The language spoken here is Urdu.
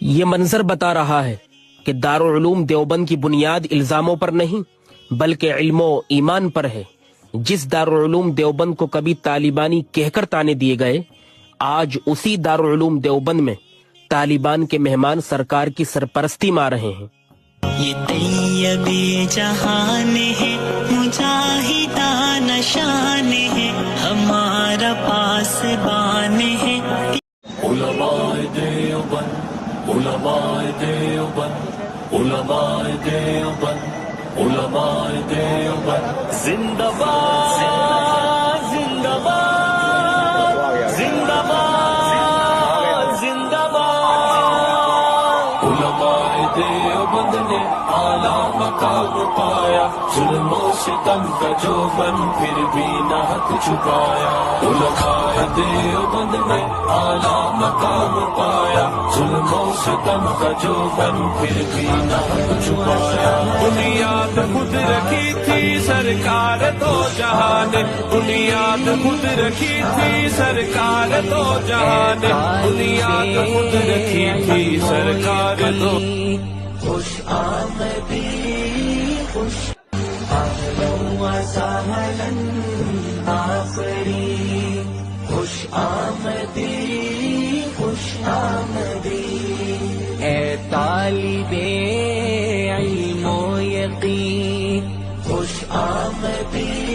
یہ منظر بتا رہا ہے کہ دارالعلوم دیوبند کی بنیاد الزاموں پر نہیں بلکہ علم و ایمان پر ہے۔ جس دارالعلوم دیوبند کو کبھی طالبانی کہہ کر طعنے دیے گئے، آج اسی دارالعلوم دیوبند میں طالبان کے مہمان سرکار کی سرپرستی مار رہے ہیں۔ یہ طیب جہان ہے، مجاہدانہ شان ہے، ہمارا پاسبان ہے۔ علماء دیوبند، علماء دیوبند، علماء دیوبند، علماء دیوبند، زندہ باد زندہ باد زندہ باد زندہ باد۔ علماء دیوبند نے اعلیٰ مقام پایا، ظلم و ستم کا جو بن پھر بھی نہ حق چھپایا۔ علماء دیوبند نے اعلیٰ مقام پایا، ظلم و ستم کا جو بن پھر بھی نہ حق چھپایا۔ بنیاد خود رکھی تھی سرکار دو جہان، بنیاد خود رکھی تھی سرکار دو جہان، بنیاد خود رکھی تھی سرکار دو۔ خوش آمدی خوش اہلاً و سہلاً آفرین، خوش آمدی خوش آمدی، اے طالب علم و یقین، خوش آمدی